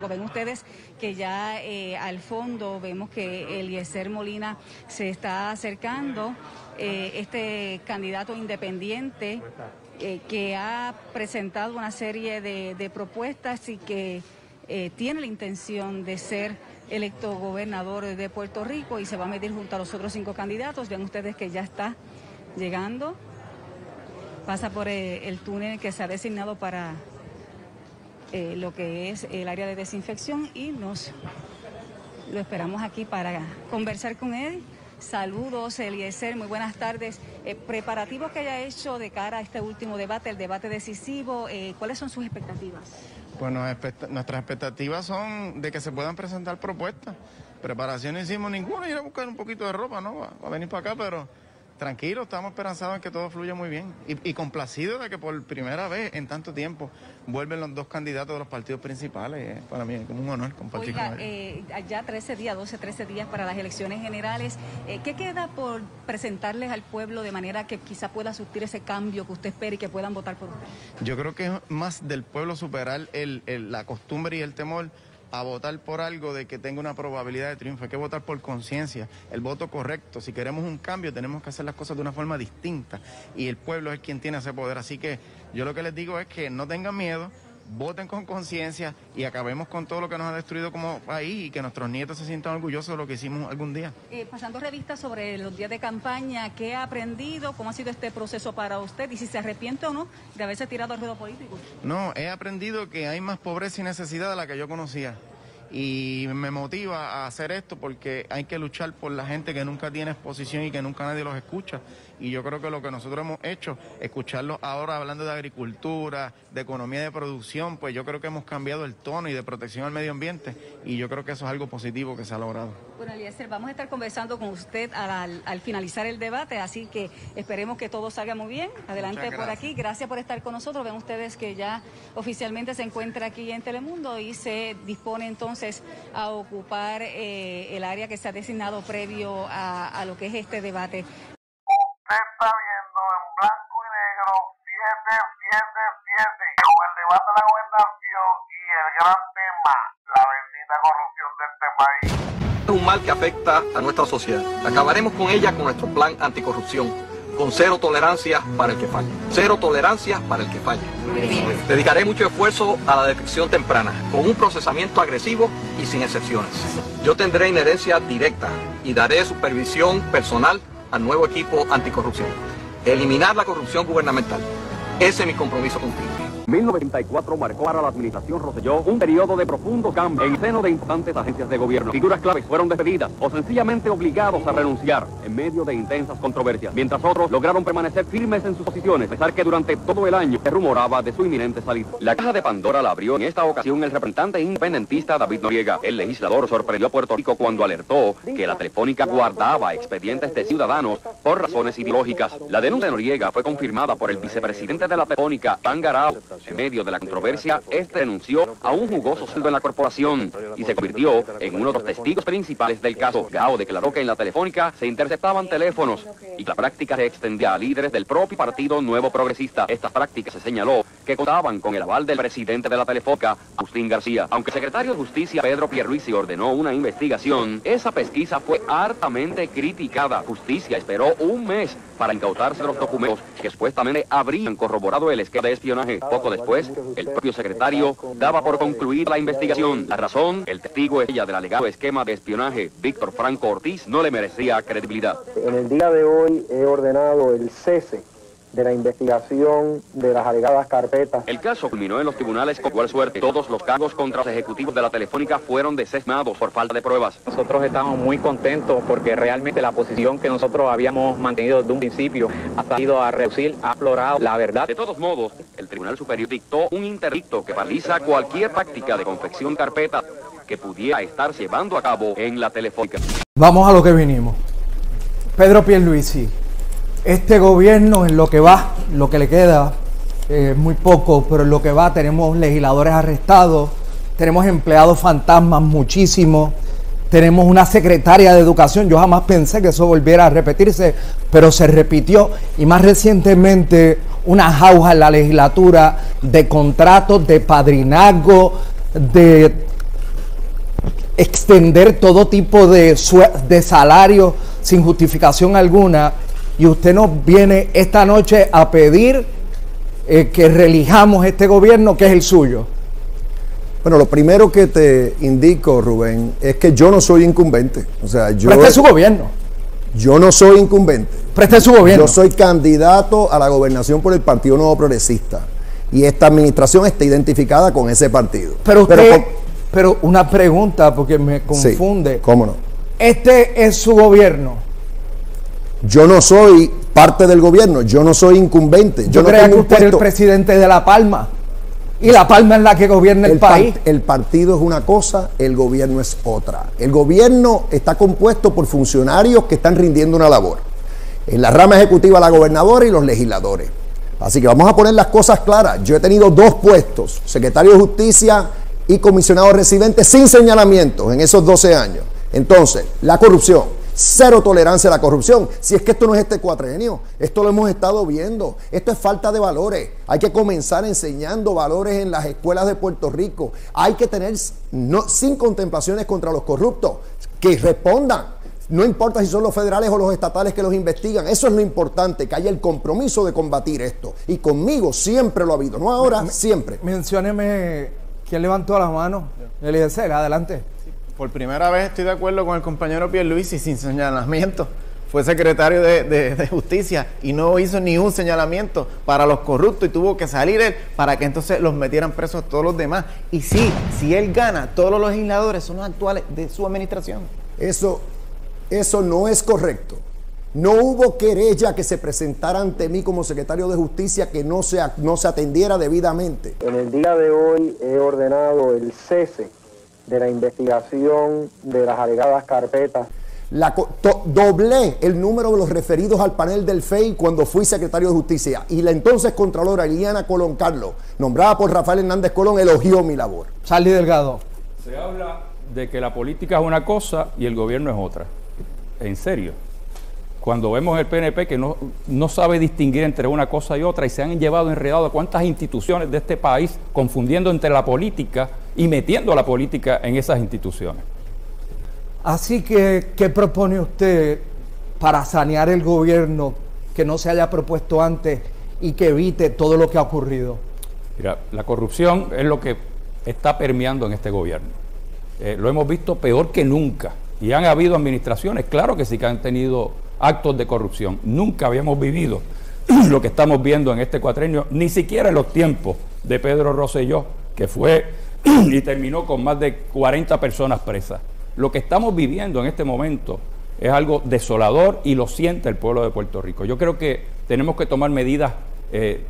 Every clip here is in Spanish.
Rico. Ven ustedes que ya al fondo vemos que Eliezer Molina se está acercando, este candidato independiente que ha presentado una serie de propuestas y que tiene la intención de ser electo gobernador de Puerto Rico y se va a medir junto a los otros 5 candidatos. Ven ustedes que ya está llegando, pasa por el túnel que se ha designado para lo que es el área de desinfección y lo esperamos aquí para conversar con él. Saludos, Eliezer, muy buenas tardes. Preparativos que haya hecho de cara a este último debate, el debate decisivo, ¿cuáles son sus expectativas? Bueno, nuestras expectativas son de que se puedan presentar propuestas. Preparación no hicimos ninguna, ir a buscar un poquito de ropa, ¿no? Va a venir para acá, pero tranquilo, estamos esperanzados en que todo fluya muy bien. Y complacidos de que por primera vez en tanto tiempo vuelven los 2 candidatos de los partidos principales. Para mí es como un honor compartir con ellos. Ya 13 días para las elecciones generales. ¿Qué queda por presentarles al pueblo de manera que quizá pueda surtir ese cambio que usted espera y que puedan votar por usted? Yo creo que es más del pueblo superar la costumbre y el temor a votar por algo de que tenga una probabilidad de triunfo. Hay que votar por conciencia, el voto correcto. Si queremos un cambio, tenemos que hacer las cosas de una forma distinta y el pueblo es quien tiene ese poder. Así que yo lo que les digo es que no tengan miedo, voten con conciencia y acabemos con todo lo que nos ha destruido como país y que nuestros nietos se sientan orgullosos de lo que hicimos algún día. Pasando revista sobre los días de campaña, ¿qué ha aprendido? ¿Cómo ha sido este proceso para usted? ¿Y si se arrepiente o no de haberse tirado al ruedo político? No, he aprendido que hay más pobreza y necesidad de la que yo conocía. Y me motiva a hacer esto porque hay que luchar por la gente que nunca tiene exposición y que nunca nadie los escucha. Y yo creo que lo que nosotros hemos hecho, escucharlos ahora hablando de agricultura, de economía de producción, pues yo creo que hemos cambiado el tono y de protección al medio ambiente y yo creo que eso es algo positivo que se ha logrado. Bueno, Eliezer, vamos a estar conversando con usted al finalizar el debate, así que esperemos que todo salga muy bien. Adelante por aquí, gracias por estar con nosotros. Ven ustedes que ya oficialmente se encuentra aquí en Telemundo y se dispone entonces a ocupar el área que se ha designado previo a lo que es este debate. Usted está viendo en blanco y negro 777 con el debate de la gobernación y el gran tema, la bendita corrupción de este país. Es un mal que afecta a nuestra sociedad. Acabaremos con ella con nuestro plan anticorrupción, con 0 tolerancia para el que falle. 0 tolerancia para el que falle. Dedicaré mucho esfuerzo a la detección temprana, con un procesamiento agresivo y sin excepciones. Yo tendré inherencia directa y daré supervisión personal al nuevo equipo anticorrupción. Eliminar la corrupción gubernamental. Ese es mi compromiso contigo. 1994 marcó para la administración Rosselló un periodo de profundos cambios en el seno de importantes agencias de gobierno. Figuras claves fueron despedidas o sencillamente obligados a renunciar en medio de intensas controversias, mientras otros lograron permanecer firmes en sus posiciones, a pesar que durante todo el año se rumoraba de su inminente salida. La caja de Pandora la abrió en esta ocasión el representante independentista David Noriega. El legislador sorprendió a Puerto Rico cuando alertó que la Telefónica guardaba expedientes de ciudadanos por razones ideológicas. La denuncia de Noriega fue confirmada por el vicepresidente de la Telefónica, Iván Garao. En medio de la controversia, este renunció a un jugoso sueldo en la corporación y se convirtió en uno de los testigos principales del caso. Gao declaró que en la Telefónica se interceptaban teléfonos y la práctica se extendía a líderes del propio Partido Nuevo Progresista. Estas prácticas se señaló que contaban con el aval del presidente de la Telefónica, Agustín García. Aunque el secretario de Justicia, Pedro Pierluisi, ordenó una investigación, esa pesquisa fue hartamente criticada. Justicia esperó un mes para incautarse los documentos que supuestamente habrían corroborado el esquema de espionaje. Poco después, el propio secretario daba por concluir la investigación. La razón, el testigo ella del alegado esquema de espionaje, Víctor Franco Ortiz, no le merecía credibilidad. En el día de hoy he ordenado el cese de la investigación de las alegadas carpetas. El caso culminó en los tribunales con igual suerte. Todos los cargos contra los ejecutivos de la Telefónica fueron desestimados por falta de pruebas. Nosotros estamos muy contentos porque realmente la posición que nosotros habíamos mantenido desde un principio ha salido a reducir, ha aflorado la verdad. De todos modos, el Tribunal Superior dictó un interdicto que paraliza cualquier práctica de confección de carpetas que pudiera estar llevando a cabo en la Telefónica. Vamos a lo que vinimos. Pedro Pierluisi. Este gobierno en lo que va, lo que le queda, muy poco, pero en lo que va tenemos legisladores arrestados, tenemos empleados fantasmas muchísimos, tenemos una secretaria de educación, yo jamás pensé que eso volviera a repetirse, pero se repitió, y más recientemente una jauja en la legislatura de contratos, de padrinazgo, de extender todo tipo de salario sin justificación alguna, y usted nos viene esta noche a pedir que reelijamos este gobierno que es el suyo. Bueno, lo primero que te indico, Rubén, es que yo no soy incumbente. O sea, preste su gobierno. Yo no soy incumbente. Preste su gobierno. Yo soy candidato a la gobernación por el Partido Nuevo Progresista. Y esta administración está identificada con ese partido. Pero usted, pero una pregunta, porque me confunde. Sí, ¿cómo no? Este es su gobierno. Yo no soy parte del gobierno, yo no soy incumbente. Yo no creía que usted era el presidente de La Palma. Y La Palma es la que gobierna el país. El partido es una cosa, el gobierno es otra. El gobierno está compuesto por funcionarios que están rindiendo una labor. En la rama ejecutiva, la gobernadora y los legisladores. Así que vamos a poner las cosas claras. Yo he tenido 2 puestos, secretario de Justicia y comisionado residente, sin señalamientos en esos 12 años. Entonces, la corrupción, 0 tolerancia a la corrupción. Si es que esto no es este cuatrenio, esto lo hemos estado viendo. Esto es falta de valores. Hay que comenzar enseñando valores en las escuelas de Puerto Rico. Hay que tener, sin contemplaciones contra los corruptos, que respondan. No importa si son los federales o los estatales que los investigan. Eso es lo importante, que haya el compromiso de combatir esto. Y conmigo siempre lo ha habido, no ahora, siempre. Mencióneme quién levantó las manos. Eliezer, adelante. Por primera vez estoy de acuerdo con el compañero Pierluisi sin señalamiento. Fue secretario de Justicia y no hizo ni un señalamiento para los corruptos y tuvo que salir él para que entonces los metieran presos todos los demás. Y sí, si él gana, todos los legisladores son los actuales de su administración. Eso no es correcto. No hubo querella que se presentara ante mí como secretario de Justicia que no se atendiera debidamente. En el día de hoy he ordenado el cese de la investigación de las alegadas carpetas. Doblé el número de los referidos al panel del FEI cuando fui secretario de Justicia, y la entonces contralora Eliana Colón Carlos, nombrada por Rafael Hernández Colón, elogió mi labor. Charlie Delgado. Se habla de que la política es una cosa y el gobierno es otra. En serio. Cuando vemos el PNP que no sabe distinguir entre una cosa y otra, y se han llevado enredados a cuántas instituciones de este país, confundiendo entre la política y metiendo a la política en esas instituciones. Así que, ¿qué propone usted para sanear el gobierno que no se haya propuesto antes y que evite todo lo que ha ocurrido? Mira, la corrupción es lo que está permeando en este gobierno. Lo hemos visto peor que nunca. Y han habido administraciones, claro que sí, que han tenido actos de corrupción. Nunca habíamos vivido lo que estamos viendo en este cuatrenio, ni siquiera en los tiempos de Pedro Rosselló, que fue y terminó con más de 40 personas presas. Lo que estamos viviendo en este momento es algo desolador y lo siente el pueblo de Puerto Rico. Yo creo que tenemos que tomar medidas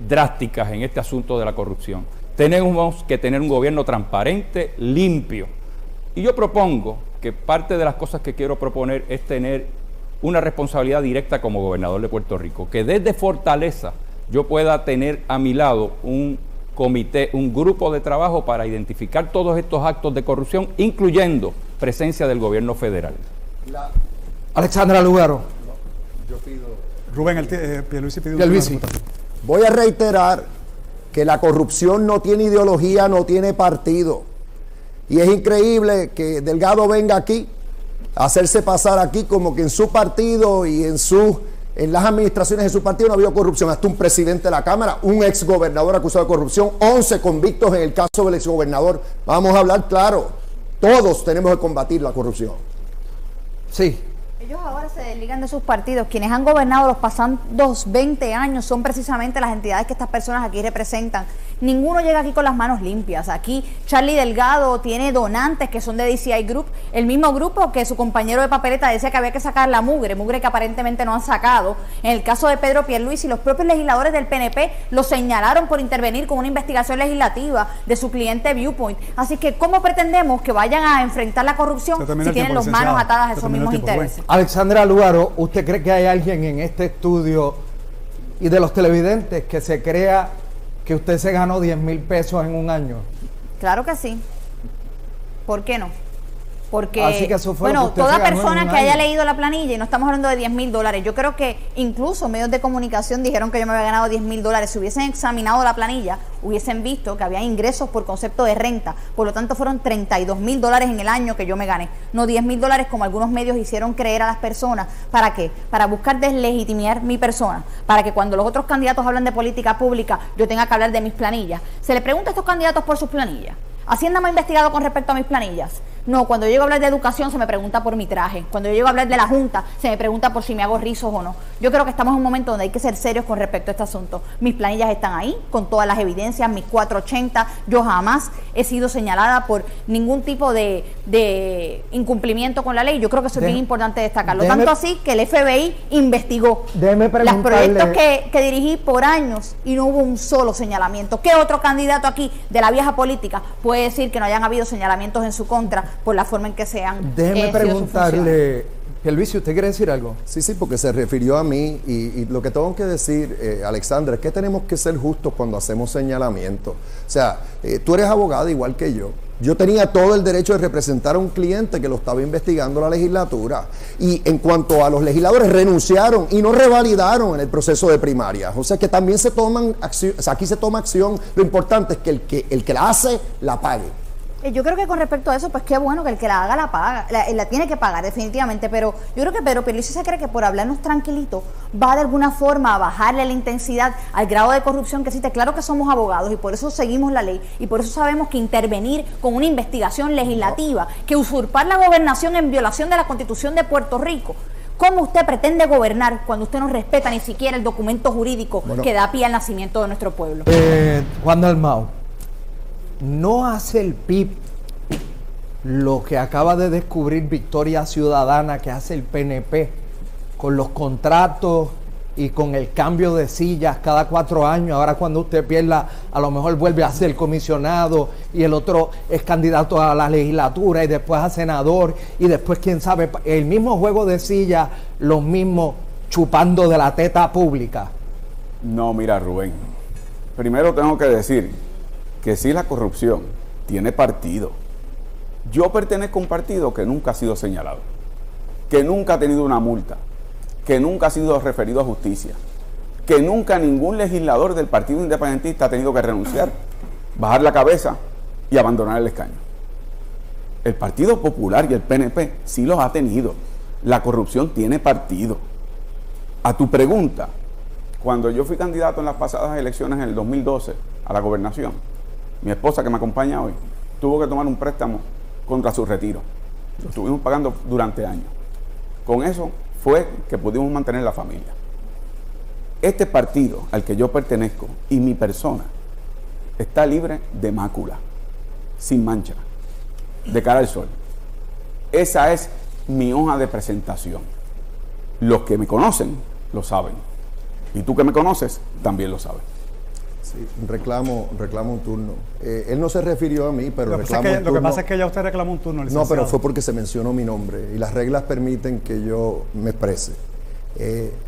drásticas en este asunto de la corrupción. Tenemos que tener un gobierno transparente, limpio. Y yo propongo que parte de las cosas que quiero proponer es tener una responsabilidad directa como gobernador de Puerto Rico, que desde Fortaleza yo pueda tener a mi lado un comité, un grupo de trabajo para identificar todos estos actos de corrupción, incluyendo presencia del gobierno federal. Alexandra Lugaro. Yo pido... Rubén, Pierluisi pidió... Pierluisi. Voy a reiterar que la corrupción no tiene ideología, no tiene partido. Y es increíble que Delgado venga aquí a hacerse pasar aquí como que en su partido y en las administraciones de su partido no ha habido corrupción. Hasta un presidente de la Cámara, un exgobernador acusado de corrupción, 11 convictos en el caso del exgobernador. Vamos a hablar claro. Todos tenemos que combatir la corrupción. Sí. Ellos ahora se desligan de sus partidos. Quienes han gobernado los pasados 20 años son precisamente las entidades que estas personas aquí representan. Ninguno llega aquí con las manos limpias. Aquí Charlie Delgado tiene donantes que son de DCI Group, el mismo grupo que su compañero de papeleta decía que había que sacar la mugre que aparentemente no han sacado. En el caso de Pedro Pierluisi, los propios legisladores del PNP lo señalaron por intervenir con una investigación legislativa de su cliente Viewpoint. Así que, ¿cómo pretendemos que vayan a enfrentar la corrupción si tienen las manos atadas a esos mismos intereses? Alexandra Lugaro, ¿usted cree que hay alguien en este estudio y de los televidentes que se crea que usted se ganó 10,000 pesos en un año? Claro que sí. ¿Por qué no? Porque, así que eso fue bueno, lo que usted toda se ganó persona en un que haya año. leído la planilla, y no estamos hablando de $10,000, yo creo que incluso medios de comunicación dijeron que yo me había ganado $10,000. Si hubiesen examinado la planilla, hubiesen visto que había ingresos por concepto de renta, por lo tanto fueron $32,000 en el año que yo me gané, no $10,000 como algunos medios hicieron creer a las personas. ¿Para qué? Para buscar deslegitimar mi persona, para que cuando los otros candidatos hablan de política pública yo tenga que hablar de mis planillas. Se le pregunta a estos candidatos por sus planillas. ¿Hacienda me ha investigado con respecto a mis planillas? No, cuando yo llego a hablar de educación se me pregunta por mi traje. Cuando yo llego a hablar de la Junta se me pregunta por si me hago rizos o no. Yo creo que estamos en un momento donde hay que ser serios con respecto a este asunto. Mis planillas están ahí, con todas las evidencias, mis 480. Yo jamás he sido señalada por ningún tipo de incumplimiento con la ley. Yo creo que eso es bien importante destacarlo. Tanto así que el FBI investigó los proyectos que dirigí por años y no hubo un solo señalamiento. ¿Qué otro candidato aquí de la vieja política puede decir que no hayan habido señalamientos en su contra por la forma en que sean? Déjeme preguntarle, Pierluisi, ¿usted quiere decir algo? Sí, porque se refirió a mí y lo que tengo que decir, Alexandra, es que tenemos que ser justos cuando hacemos señalamientos. O sea, tú eres abogada igual que yo. Yo tenía todo el derecho de representar a un cliente que lo estaba investigando la legislatura. Y en cuanto a los legisladores, renunciaron y no revalidaron en el proceso de primarias. O sea que también se toman acción, o sea, aquí se toma acción. Lo importante es que el que la hace, la pague. Yo creo que con respecto a eso, pues qué bueno que el que la haga la paga, la tiene que pagar definitivamente, pero yo creo que Pedro Pierluisi se cree que por hablarnos tranquilito va de alguna forma a bajarle la intensidad al grado de corrupción que existe. Claro que somos abogados y por eso seguimos la ley y por eso sabemos que intervenir con una investigación legislativa, que usurpar la gobernación en violación de la Constitución de Puerto Rico. ¿Cómo usted pretende gobernar cuando usted no respeta ni siquiera el documento jurídico que da pie al nacimiento de nuestro pueblo? Juan Dalmau, ¿no hace el PIB lo que acaba de descubrir Victoria Ciudadana que hace el PNP con los contratos y con el cambio de sillas cada 4 años? Ahora cuando usted pierda, a lo mejor vuelve a ser comisionado y el otro es candidato a la legislatura y después a senador y después quién sabe, el mismo juego de sillas, los mismos chupando de la teta pública. No, mira, Rubén, primero tengo que decir que sí, la corrupción tiene partido. Yo pertenezco a un partido que nunca ha sido señalado, que nunca ha tenido una multa, que nunca ha sido referido a justicia, que nunca ningún legislador del Partido Independentista ha tenido que renunciar, bajar la cabeza y abandonar el escaño. El Partido Popular y el PNP sí los ha tenido. La corrupción tiene partido. A tu pregunta, cuando yo fui candidato en las pasadas elecciones en el 2012 a la gobernación, mi esposa, que me acompaña hoy, tuvo que tomar un préstamo contra su retiro. Lo estuvimos pagando durante años. Con eso fue que pudimos mantener la familia. Este partido al que yo pertenezco y mi persona está libre de mácula, sin mancha, de cara al sol. Esa es mi hoja de presentación. Los que me conocen lo saben. Y tú que me conoces también lo sabes. Sí, reclamo un turno. Él no se refirió a mí, pero lo que pasa es que ya usted reclamó un turno, licenciado. No, pero fue porque se mencionó mi nombre y las reglas permiten que yo me exprese.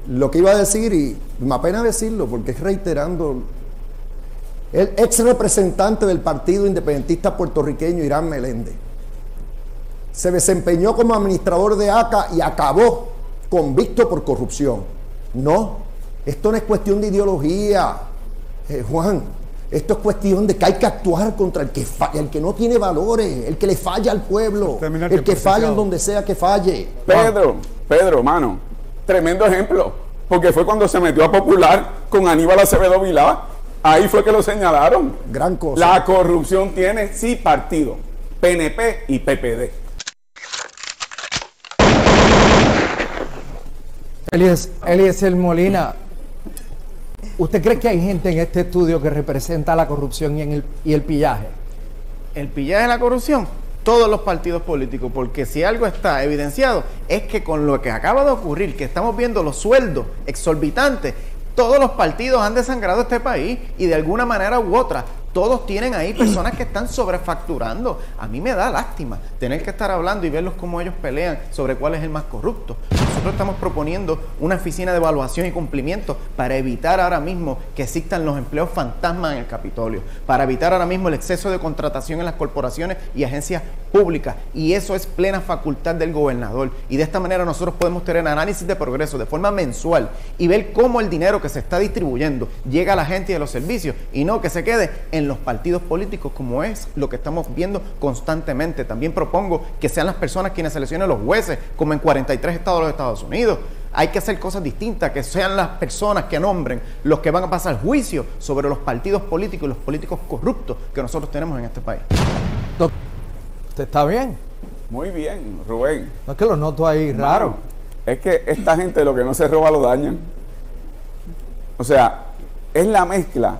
Lo que iba a decir, y me apena decirlo porque es reiterando, el ex representante del Partido Independentista puertorriqueño, Irán Meléndez, se desempeñó como administrador de ACA y acabó convicto por corrupción. No, esto no es cuestión de ideología. Juan, esto es cuestión de que hay que actuar contra el que falla, el que no tiene valores, el que le falla al pueblo, el que falla en donde sea que falle. Pedro, mano, tremendo ejemplo, porque fue cuando se metió a Popular con Aníbal Acevedo Vilá, ahí fue que lo señalaron. Gran cosa. La corrupción tiene sí partido, PNP y PPD. Eliezer Molina, ¿usted cree que hay gente en este estudio que representa la corrupción y el pillaje? El pillaje y la corrupción, todos los partidos políticos, porque si algo está evidenciado es que con lo que acaba de ocurrir, que estamos viendo los sueldos exorbitantes, todos los partidos han desangrado este país y de alguna manera u otra Todos tienen ahí personas que están sobrefacturando. A mí me da lástima tener que estar hablando y verlos cómo ellos pelean sobre cuál es el más corrupto. Nosotros estamos proponiendo una oficina de evaluación y cumplimiento para evitar ahora mismo que existan los empleos fantasmas en el Capitolio, para evitar ahora mismo el exceso de contratación en las corporaciones y agencias públicas. Y eso es plena facultad del gobernador. Y de esta manera nosotros podemos tener análisis de progreso de forma mensual y ver cómo el dinero que se está distribuyendo llega a la gente y a los servicios, y no que se quede en los partidos políticos, como es lo que estamos viendo constantemente. También propongo que sean las personas quienes seleccionen los jueces, como en 43 estados de los Estados Unidos. Hay que hacer cosas distintas, que sean las personas que nombren los que van a pasar juicio sobre los partidos políticos y los políticos corruptos que nosotros tenemos en este país. ¿Usted está bien? Muy bien, Rubén. No es que lo noto ahí raro. No, es que esta gente lo que no se roba lo dañan. O sea, es la mezcla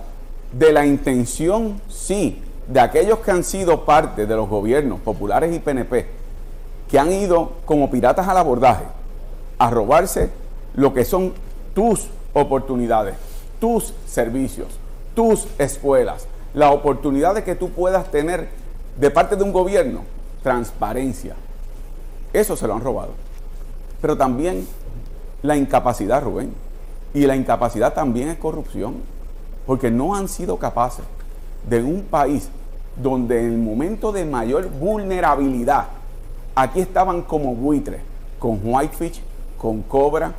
de la intención, sí, de aquellos que han sido parte de los gobiernos populares y PNP, que han ido como piratas al abordaje a robarse lo que son tus oportunidades, tus servicios, tus escuelas, la oportunidad de que tú puedas tener de parte de un gobierno transparencia. Eso se lo han robado. Pero también la incapacidad, Rubén, y la incapacidad también es corrupción, porque no han sido capaces de un país donde en el momento de mayor vulnerabilidad, aquí estaban como buitres, con Whitefish, con Cobra,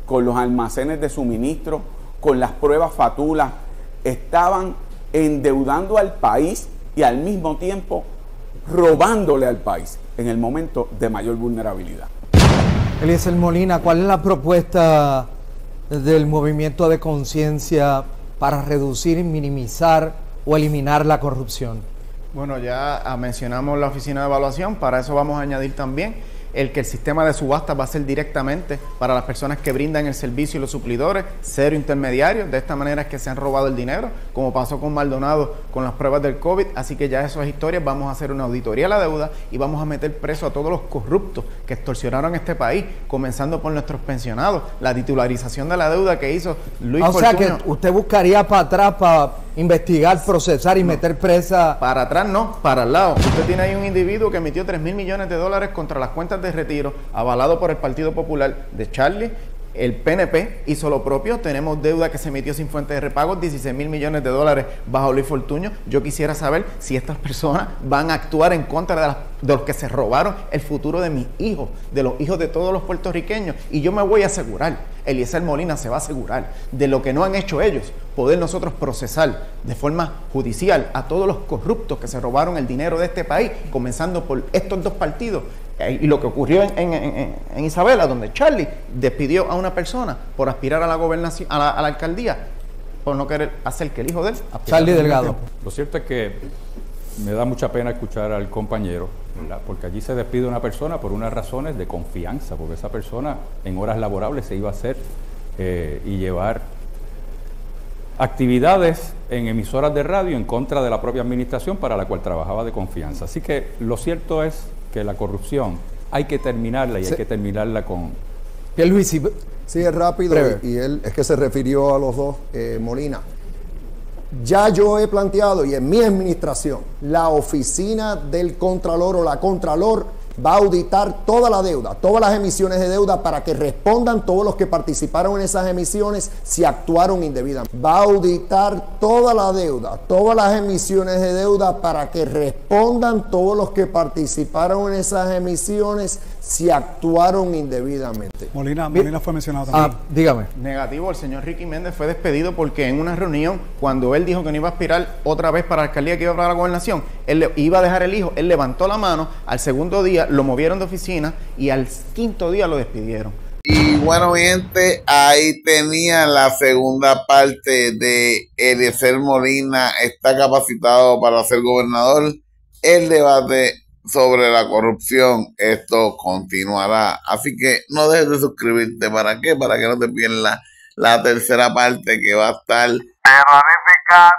con los almacenes de suministro, con las pruebas fatulas, estaban endeudando al país y al mismo tiempo robándole al país en el momento de mayor vulnerabilidad. Eliezer Molina, ¿cuál es la propuesta del movimiento de conciencia para reducir, minimizar o eliminar la corrupción? Bueno, ya mencionamos la oficina de evaluación. Para eso vamos a añadir también el que el sistema de subastas va a ser directamente para las personas que brindan el servicio y los suplidores, cero intermediarios. De esta manera es que se han robado el dinero, como pasó con Maldonado con las pruebas del COVID. Así que ya eso es historia. Vamos a hacer una auditoría a la deuda y vamos a meter preso a todos los corruptos que extorsionaron este país, comenzando por nuestros pensionados. La titularización de la deuda que hizo Luis Fortuño. O sea que usted buscaría para atrás para investigar, procesar y meter presa. Para atrás no, para el lado. Usted tiene ahí un individuo que emitió $3,000 millones contra las cuentas de retiro, avalado por el Partido Popular de Charlie. El PNP hizo lo propio. Tenemos deuda que se emitió sin fuente de repago, $16,000 millones bajo Luis Fortuño. Yo quisiera saber si estas personas van a actuar en contra de los que se robaron el futuro de mis hijos, de los hijos de todos los puertorriqueños. Y yo me voy a asegurar, Eliezer Molina se va a asegurar de lo que no han hecho ellos, poder nosotros procesar de forma judicial a todos los corruptos que se robaron el dinero de este país, comenzando por estos dos partidos. Y lo que ocurrió en Isabela, donde Charlie despidió a una persona por aspirar a la gobernación, a la alcaldía, por no querer hacer que el hijo de él aspirara. Charlie Delgado. Lo cierto es que me da mucha pena escuchar al compañero, ¿verdad? Porque allí se despide una persona por unas razones de confianza, porque esa persona en horas laborables se iba a hacer y llevar actividades en emisoras de radio en contra de la propia administración para la cual trabajaba de confianza. Así que lo cierto es que la corrupción hay que terminarla y hay que terminarla con... Pierluisi. Sí, es rápido y él es que se refirió a los dos, Molina. Ya yo he planteado, y en mi administración, la oficina del Contralor o la Contralor va a auditar toda la deuda, todas las emisiones de deuda para que respondan todos los que participaron en esas emisiones si actuaron indebidamente. Va a auditar toda la deuda, todas las emisiones de deuda para que respondan todos los que participaron en esas emisiones si actuaron indebidamente. Molina fue mencionado también. Dígame. Negativo, el señor Ricky Méndez fue despedido porque en una reunión, cuando él dijo que no iba a aspirar otra vez para la alcaldía, que iba para la gobernación, él iba a dejar el hijo, él levantó la mano, al segundo día lo movieron de oficina y al quinto día lo despidieron. Y bueno, mi gente, ahí tenía la segunda parte de Eliezer Molina está capacitado para ser gobernador. El debate sobre la corrupción, esto continuará. Así que no dejes de suscribirte. ¿Para qué? Para que no te pierdas la tercera parte, que va a estar terrorífica.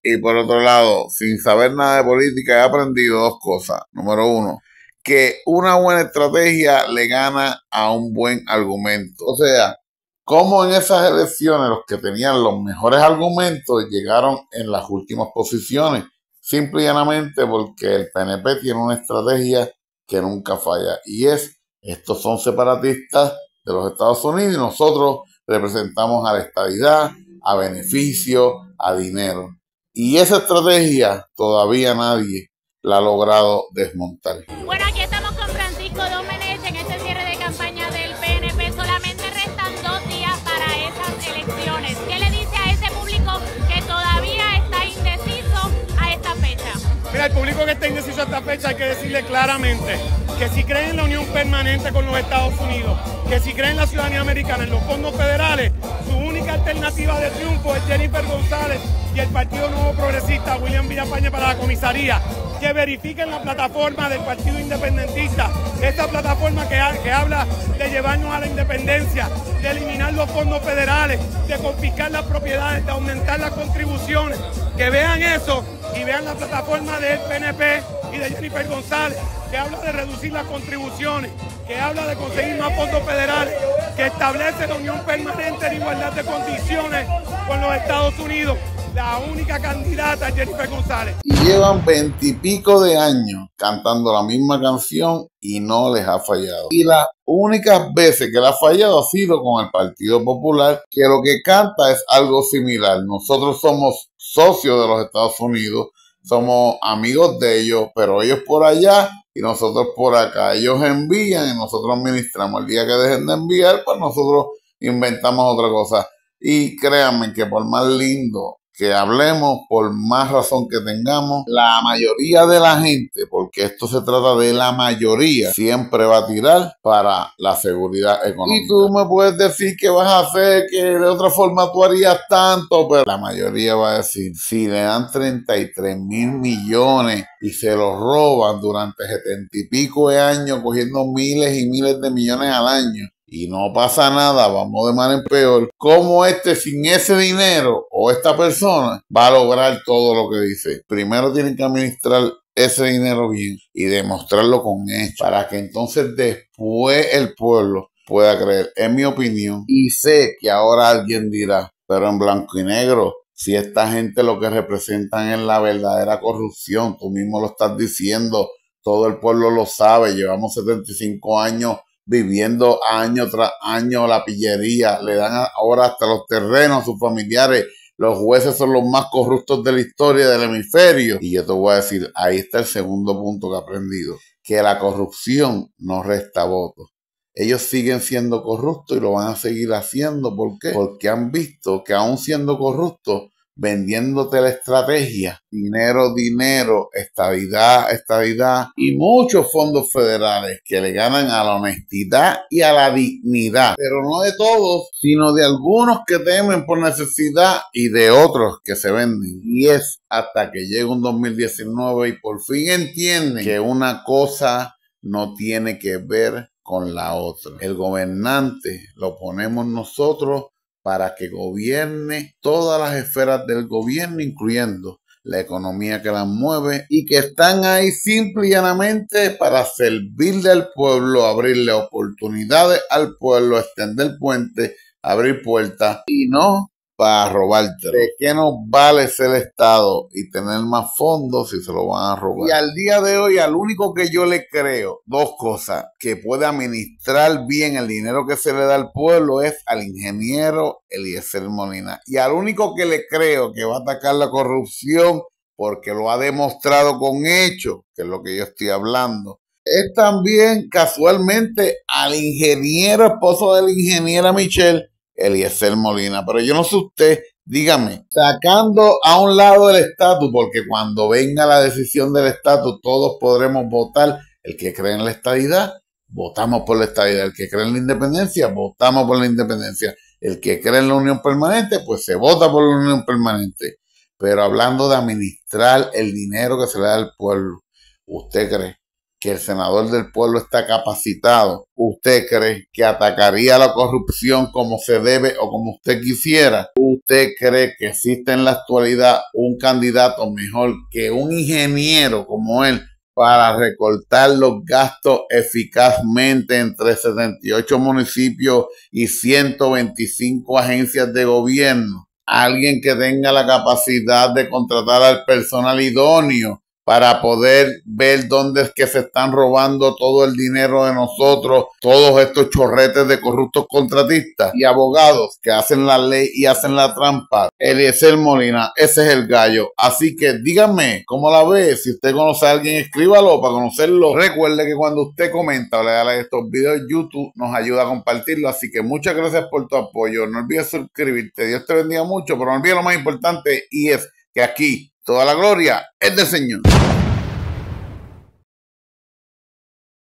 Y por otro lado, sin saber nada de política, he aprendido dos cosas. Número uno, que una buena estrategia le gana a un buen argumento. O sea, cómo en esas elecciones los que tenían los mejores argumentos llegaron en las últimas posiciones, simple y llanamente porque el PNP tiene una estrategia que nunca falla, y es, estos son separatistas de los Estados Unidos y nosotros representamos a la estadidad, a beneficio, a dinero. Y esa estrategia todavía nadie la ha logrado desmontar. Bueno, aquí estamos con Francisco Domenech en este cierre de campaña del PNP. Solamente restan 2 días para esas elecciones. ¿Qué le dice a ese público que todavía está indeciso a esta fecha? Mira, el público que está indeciso a esta fecha hay que decirle claramente que si creen en la unión permanente con los Estados Unidos, que si creen en la ciudadanía americana, en los fondos federales, su única alternativa de triunfo es Jennifer González y el Partido Nuevo Progresista, William Villafañe, para la comisaría. Que verifiquen la plataforma del Partido Independentista, esta plataforma que habla de llevarnos a la independencia, de eliminar los fondos federales, de confiscar las propiedades, de aumentar las contribuciones. Que vean eso y vean la plataforma del PNP y de Jennifer González, que habla de reducir las contribuciones, que habla de conseguir más fondos federales, que establece la unión permanente en igualdad de condiciones con los Estados Unidos. La única candidata es Jennifer González. Y llevan 20 y pico de años cantando la misma canción y no les ha fallado. Y las únicas veces que le ha fallado ha sido con el Partido Popular, que lo que canta es algo similar. Nosotros somos socios de los Estados Unidos, somos amigos de ellos, pero ellos por allá y nosotros por acá. Ellos envían y nosotros administramos. El día que dejen de enviar, pues nosotros inventamos otra cosa. Y créanme que por más lindo que hablemos, por más razón que tengamos, la mayoría de la gente, porque esto se trata de la mayoría, siempre va a tirar para la seguridad económica. Y tú me puedes decir que vas a hacer, que de otra forma tú harías tanto, pero la mayoría va a decir, si le dan 33,000 millones y se los roban durante 70 y pico de años, cogiendo miles y miles de millones al año, y no pasa nada, vamos de mal en peor, ¿cómo sin ese dinero o esta persona va a lograr todo lo que dice? Primero tienen que administrar ese dinero bien y demostrarlo con hechos para que entonces después el pueblo pueda creer. Es mi opinión y sé que ahora alguien dirá, pero en blanco y negro, si esta gente lo que representan es la verdadera corrupción, tú mismo lo estás diciendo, todo el pueblo lo sabe, llevamos 75 años viviendo año tras año la pillería, le dan ahora hasta los terrenos a sus familiares, los jueces son los más corruptos de la historia del hemisferio. Y yo te voy a decir, ahí está el segundo punto que he aprendido, que la corrupción no resta votos. Ellos siguen siendo corruptos y lo van a seguir haciendo. ¿Por qué? Porque han visto que aún siendo corruptos, vendiéndote la estrategia, dinero, dinero, estadidad, estadidad, y muchos fondos federales que le ganan a la honestidad y a la dignidad, pero no de todos, sino de algunos que temen por necesidad y de otros que se venden. Y es hasta que llega un 2019 y por fin entienden que una cosa no tiene que ver con la otra. El gobernante lo ponemos nosotros para que gobierne todas las esferas del gobierno, incluyendo la economía que las mueve, y que están ahí simple y llanamente para servirle al pueblo, abrirle oportunidades al pueblo, extender puentes, abrir puertas, y no para robarte. ¿De qué nos vale ser Estado y tener más fondos si se lo van a robar? Y al día de hoy, al único que yo le creo, dos cosas, que puede administrar bien el dinero que se le da al pueblo, es al ingeniero Eliezer Molina. Y al único que le creo que va a atacar la corrupción, porque lo ha demostrado con hechos, que es lo que yo estoy hablando, es también casualmente al ingeniero, esposo de la ingeniera Michelle, Eliezer Molina. Pero yo no sé usted, dígame, sacando a un lado el estatus, porque cuando venga la decisión del estatus todos podremos votar. El que cree en la estadidad, votamos por la estadidad. El que cree en la independencia, votamos por la independencia. El que cree en la unión permanente, pues se vota por la unión permanente. Pero hablando de administrar el dinero que se le da al pueblo, ¿usted cree que el senador del pueblo está capacitado? ¿Usted cree que atacaría la corrupción como se debe o como usted quisiera? ¿Usted cree que existe en la actualidad un candidato mejor que un ingeniero como él para recortar los gastos eficazmente entre 78 municipios y 125 agencias de gobierno. Alguien que tenga la capacidad de contratar al personal idóneo para poder ver dónde es que se están robando todo el dinero de nosotros, todos estos chorretes de corruptos contratistas y abogados que hacen la ley y hacen la trampa. Eliezer Molina, ese es el gallo. Así que díganme cómo la ve. Si usted conoce a alguien, escríbalo para conocerlo. Recuerde que cuando usted comenta o le da like a estos videos de YouTube, nos ayuda a compartirlo. Así que muchas gracias por tu apoyo. No olvides suscribirte. Dios te bendiga mucho, pero no olvides lo más importante, y es que aquí toda la gloria es del Señor.